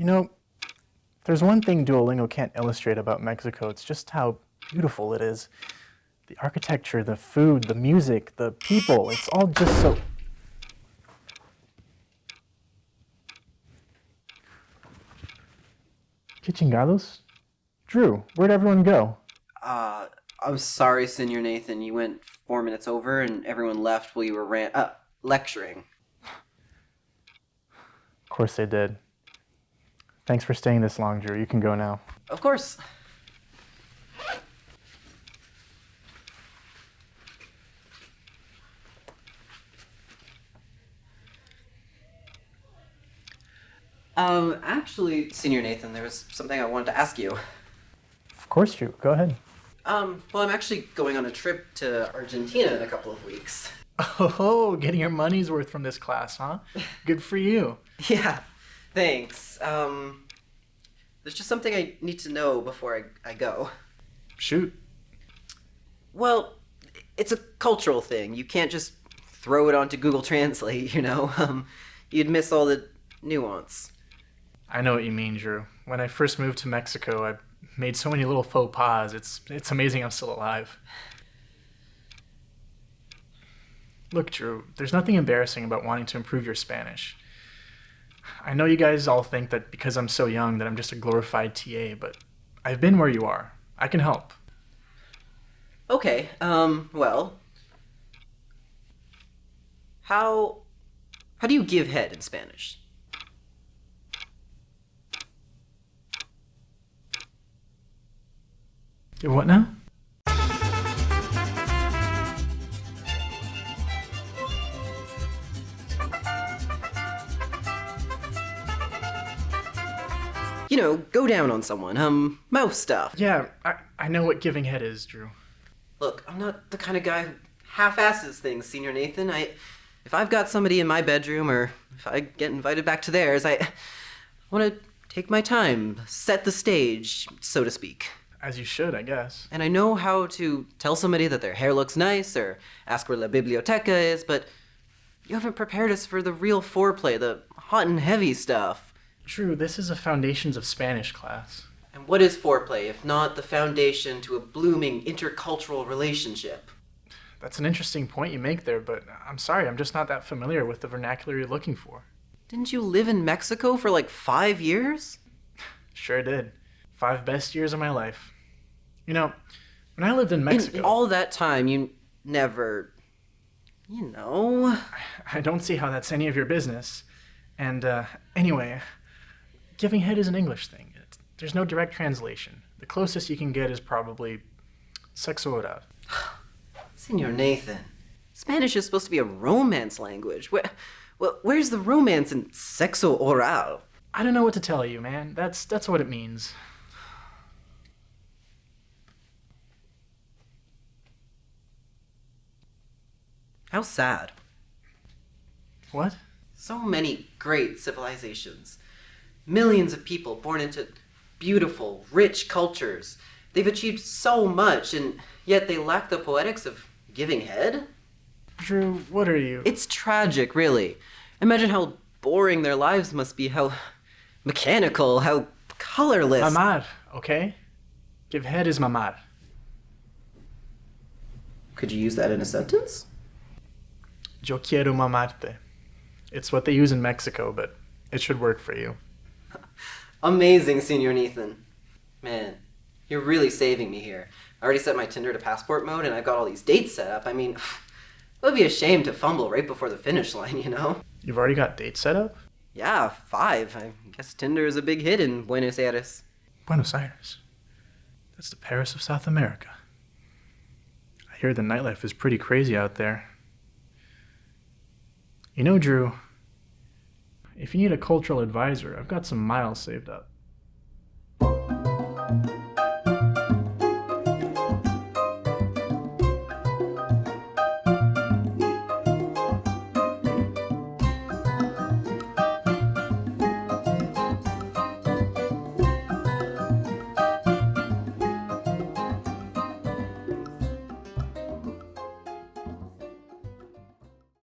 You know, there's one thing Duolingo can't illustrate about Mexico. It's just how beautiful it is. The architecture, the food, the music, the people, it's all just so... ¿Qué chingados? Drew, where'd everyone go? I'm sorry, Senior Nathan. You went 4 minutes over and everyone left while you were lecturing. Of course they did. Thanks for staying this long, Drew. You can go now. Of course. Actually, Senior Nathan, there was something I wanted to ask you. Of course, Drew. Go ahead. Well, I'm actually going on a trip to Argentina in a couple of weeks. Oh, getting your money's worth from this class, huh? Good for you. Yeah, thanks. There's just something I need to know before I go. Shoot. Well, it's a cultural thing. You can't just throw it onto Google Translate, you know? You'd miss all the nuance. I know what you mean, Drew. When I first moved to Mexico, I made so many little faux pas. It's amazing I'm still alive. Look, Drew, there's nothing embarrassing about wanting to improve your Spanish. I know you guys all think that because I'm so young that I'm just a glorified TA, but I've been where you are. I can help. Okay, well... How do you give head in Spanish? What now? You know, go down on someone, mouth stuff. Yeah, I know what giving head is, Drew. Look, I'm not the kind of guy who half-asses things, Senior Nathan. If I've got somebody in my bedroom, or if I get invited back to theirs, I want to take my time, set the stage, so to speak. As you should, I guess. And I know how to tell somebody that their hair looks nice, or ask where La Biblioteca is, but you haven't prepared us for the real foreplay, the hot and heavy stuff. Drew, this is a Foundations of Spanish class. And what is foreplay, if not the foundation to a blooming intercultural relationship? That's an interesting point you make there, but I'm sorry, I'm just not that familiar with the vernacular you're looking for. Didn't you live in Mexico for like 5 years? Sure did. 5 best years of my life. You know, when I lived in Mexico... In all that time, you never... You know... I don't see how that's any of your business. And, anyway, giving head is an English thing. There's no direct translation. The closest you can get is probably sexo oral. Senor Nathan, Spanish is supposed to be a romance language. Where's the romance in sexo oral? I don't know what to tell you, man. That's what it means. How sad. What? So many great civilizations. Millions of people born into beautiful, rich cultures. They've achieved so much, and yet they lack the poetics of giving head? Drew, what are you? It's tragic, really. Imagine how boring their lives must be, how mechanical, how colorless. Mamar, okay? Give head is mamar. Could you use that in a sentence? Yo quiero mamarte. It's what they use in Mexico, but it should work for you. Amazing, Senor Nathan. Man, you're really saving me here. I already set my Tinder to passport mode, and I've got all these dates set up. I mean, it would be a shame to fumble right before the finish line, you know? You've already got dates set up? Yeah, 5. I guess Tinder is a big hit in Buenos Aires. Buenos Aires? That's the Paris of South America. I hear the nightlife is pretty crazy out there. You know, Drew, if you need a cultural advisor, I've got some miles saved up.